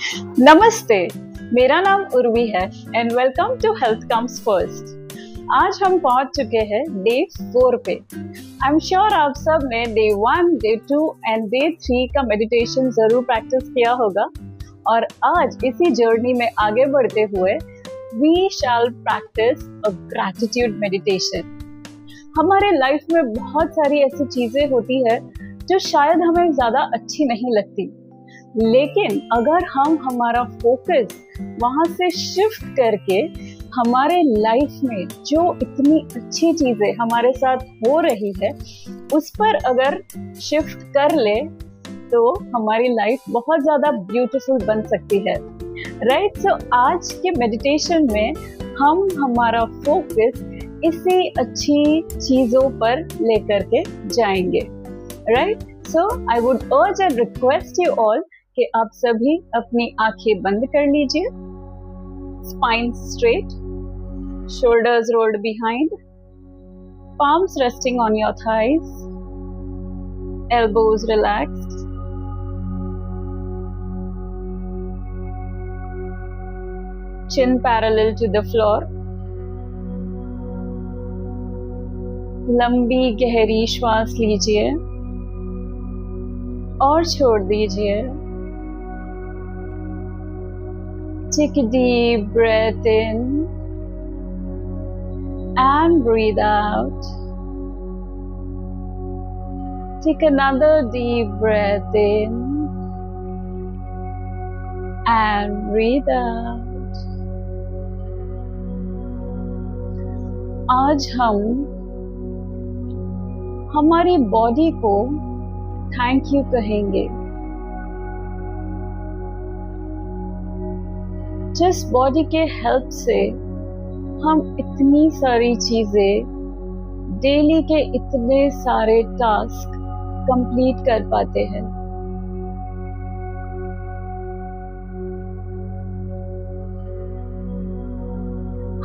नमस्ते, मेरा नाम उर्वी है and welcome to health comes first. आज हम पहुंच चुके हैं डे 4 पे। आई एम श्योर आप सब ने डे 1, डे 2 एंड डे 3 का मेडिटेशन जरूर प्रैक्टिस किया होगा और आज इसी जर्नी में आगे बढ़ते हुए we shall practice a gratitude meditation. हमारे लाइफ में बहुत सारी ऐसी चीजें होती है जो शायद हमें ज्यादा अच्छी नहीं लगती, लेकिन अगर हम हमारा फोकस वहां से शिफ्ट करके हमारे लाइफ में जो इतनी अच्छी चीजें हमारे साथ हो रही है उस पर अगर शिफ्ट कर ले तो हमारी लाइफ बहुत ज्यादा ब्यूटीफुल बन सकती है, राइट। सो आज के मेडिटेशन में हम हमारा फोकस इसी अच्छी चीजों पर लेकर के जाएंगे, राइट। सो आई वुड अर्ज एंड रिक्वेस्ट यू ऑल कि आप सभी अपनी आंखें बंद कर लीजिए, spine straight, shoulders rolled behind, palms resting on your thighs, elbows relaxed, chin parallel to the floor। लंबी गहरी श्वास लीजिए और छोड़ दीजिए। Take a deep breath in and breathe out. Take another deep breath in and breathe out. आज हम हमारी बॉडी को थैंक यू कहेंगे। जिस बॉडी के हेल्प से हम इतनी सारी चीजें, डेली के इतने सारे टास्क कंप्लीट कर पाते हैं।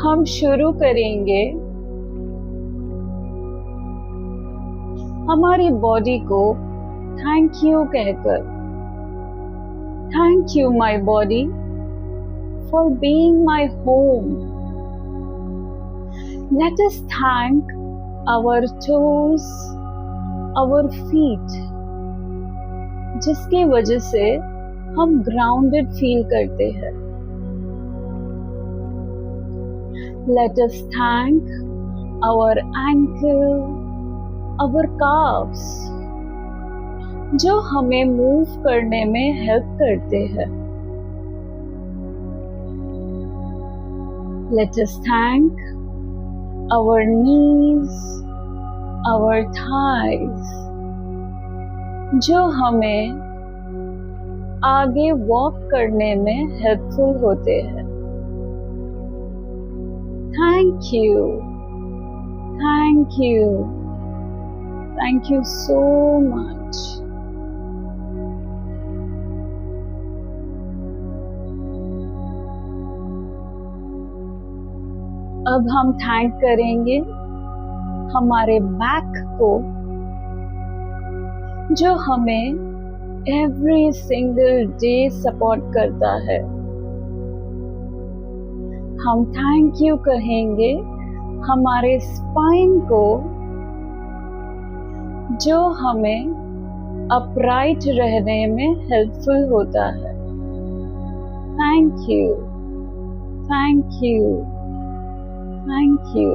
हम शुरू करेंगे हमारी बॉडी को थैंक यू कहकर। Thank you my body for being my home. Let us thank our toes, our feet, जिसकी वजह से हम grounded feel करते हैं। Let us thank our ankle, our calves, जो हमें move करने में help करते हैं। Let us thank our knees, our thighs, जो हमें आगे वॉक करने में हेल्पफुल होते हैं। Thank you, thank you, thank you so much. अब हम थैंक करेंगे हमारे बैक को, जो हमें एवरी सिंगल डे सपोर्ट करता है। हम थैंक यू कहेंगे हमारे स्पाइन को, जो हमें अपराइट रहने में हेल्पफुल होता है। Thank you, thank you, thank you.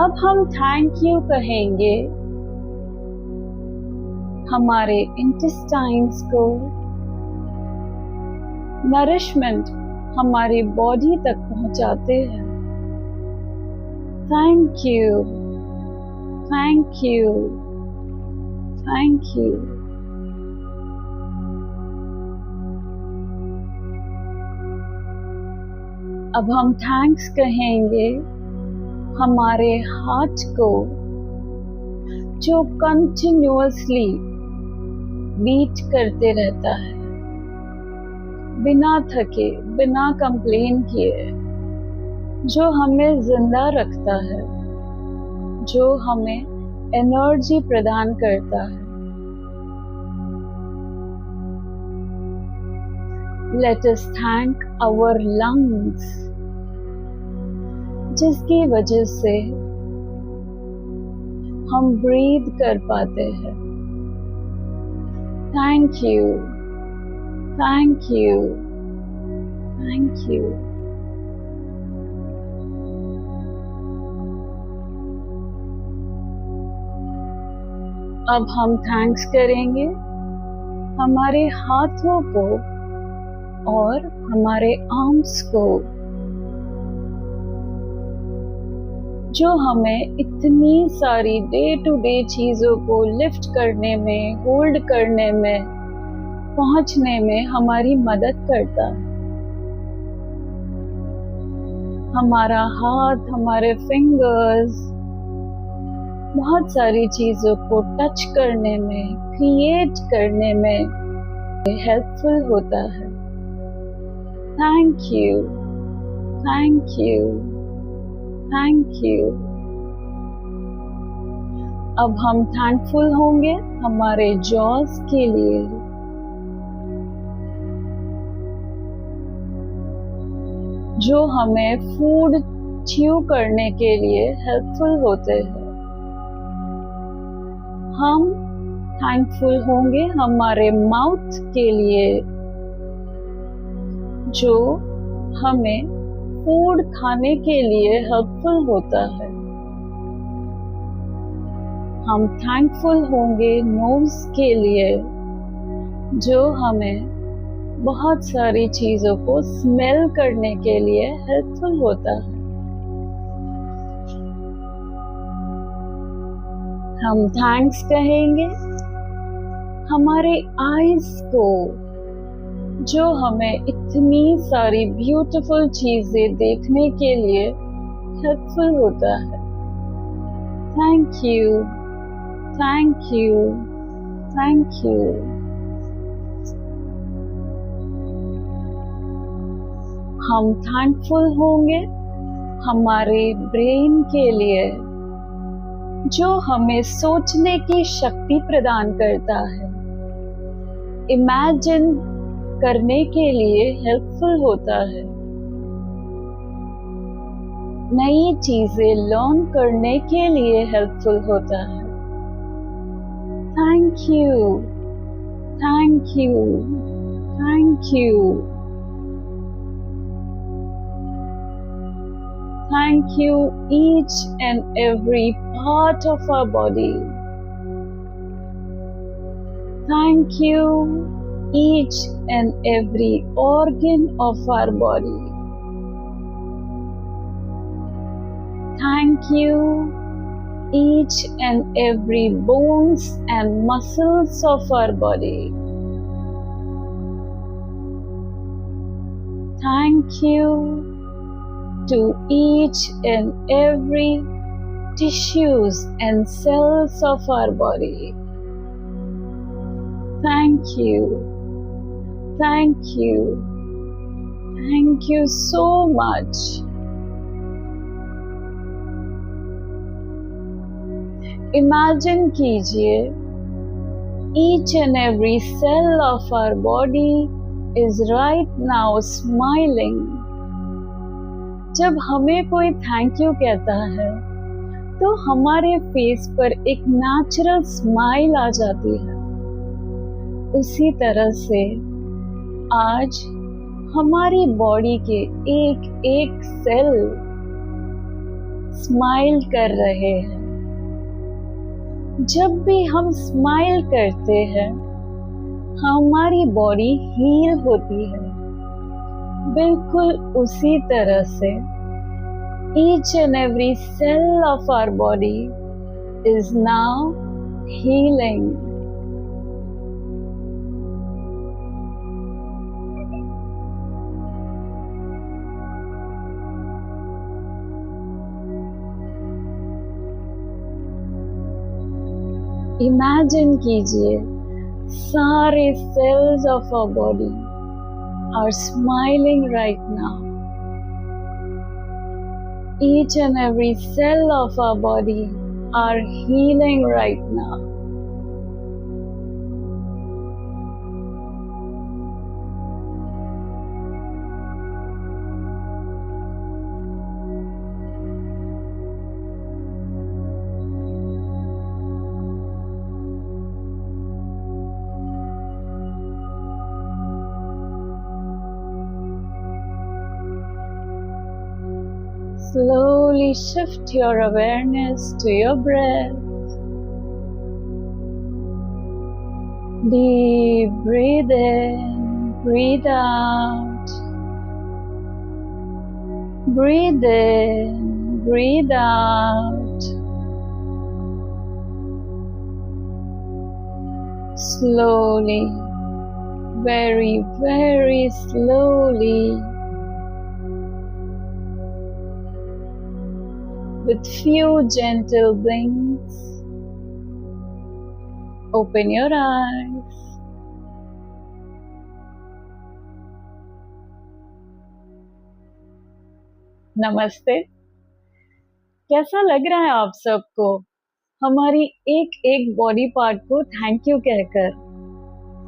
अब हम थैंक यू कहेंगे हमारे इंटेस्टाइन्स को, नरिशमेंट हमारी बॉडी तक पहुंचाते हैं। Thank you, thank you, thank you. अब हम थैंक्स कहेंगे हमारे हार्ट को, जो कंटिन्यूअसली बीट करते रहता है, बिना थके, बिना कंप्लेन किए, जो हमें जिंदा रखता है, जो हमें एनर्जी प्रदान करता है। Let us thank our lungs, जिसकी वजह से हम ब्रीथ कर पाते हैं। Thank you, thank you, thank you. अब हम थैंक्स करेंगे हमारे हाथों को और हमारे आर्म्स को, जो हमें इतनी सारी डे टू डे चीज़ों को लिफ्ट करने में, होल्ड करने में, पहुंचने में हमारी मदद करता है। हमारा हाथ, हमारे फिंगर्स बहुत सारी चीज़ों को टच करने में, क्रिएट करने में हेल्पफुल होता है। Thank you, thank you, thank you. अब हम थैंकफुल होंगे हमारे जॉस के लिए, जो हमें फूड च्यू करने के लिए हेल्पफुल होते हैं। हम थैंकफुल होंगे हमारे माउथ के लिए, जो हमें फूड खाने के लिए हेल्पफुल होता है। हम थैंकफुल होंगे नोज के लिए, जो हमें बहुत सारी चीज़ों को स्मेल करने के लिए हेल्पफुल होता है। हम थैंक्स कहेंगे हमारे आईज को, जो हमें इतनी सारी ब्यूटीफुल चीजें देखने के लिए हेल्पफुल होता है। Thank you, thank you, thank you. हम थैंकफुल होंगे हमारे ब्रेन के लिए, जो हमें सोचने की शक्ति प्रदान करता है, इमेजिन करने के लिए हेल्पफुल होता है, नई चीजें लर्न करने के लिए हेल्पफुल होता है। Thank you, thank you, thank you. Thank you each and every part of our body. Thank you each and every organ of our body. Thank you each and every bones and muscles of our body. Thank you to each and every tissues and cells of our body. Thank you, thank you, thank you so much. Imagine कीजिए each and every cell of our body is right now smiling. जब हमें कोई thank you कहता है तो हमारे face पर एक नेचुरल स्माइल आ जाती है। उसी तरह से आज हमारी बॉडी के एक एक सेल स्माइल कर रहे हैं। जब भी हम स्माइल करते हैं हमारी बॉडी हील होती है। बिल्कुल उसी तरह से each and every cell of our body is now healing. Imagine कीजिए सारे cells of our body are smiling right now. Each and every cell of our body are healing right now. Slowly shift your awareness to your breath. Deep breathe in, breathe out. Breathe in, breathe out. Slowly, very, very slowly. With few gentle blinks, open your eyes. नमस्ते। कैसा लग रहा है आप सबको हमारी एक एक बॉडी पार्ट को थैंक यू कहकर?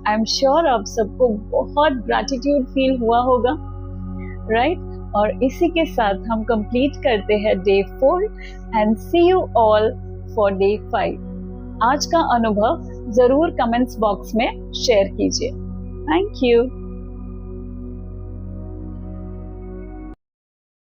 आई एम श्योर आप सबको बहुत ग्रैटिट्यूड फील हुआ होगा, राइट? और इसी के साथ हम कंप्लीट करते हैं day 4 and see you all for day 5। आज का अनुभव जरूर कमेंट्स बॉक्स में शेयर कीजिए। Thank you.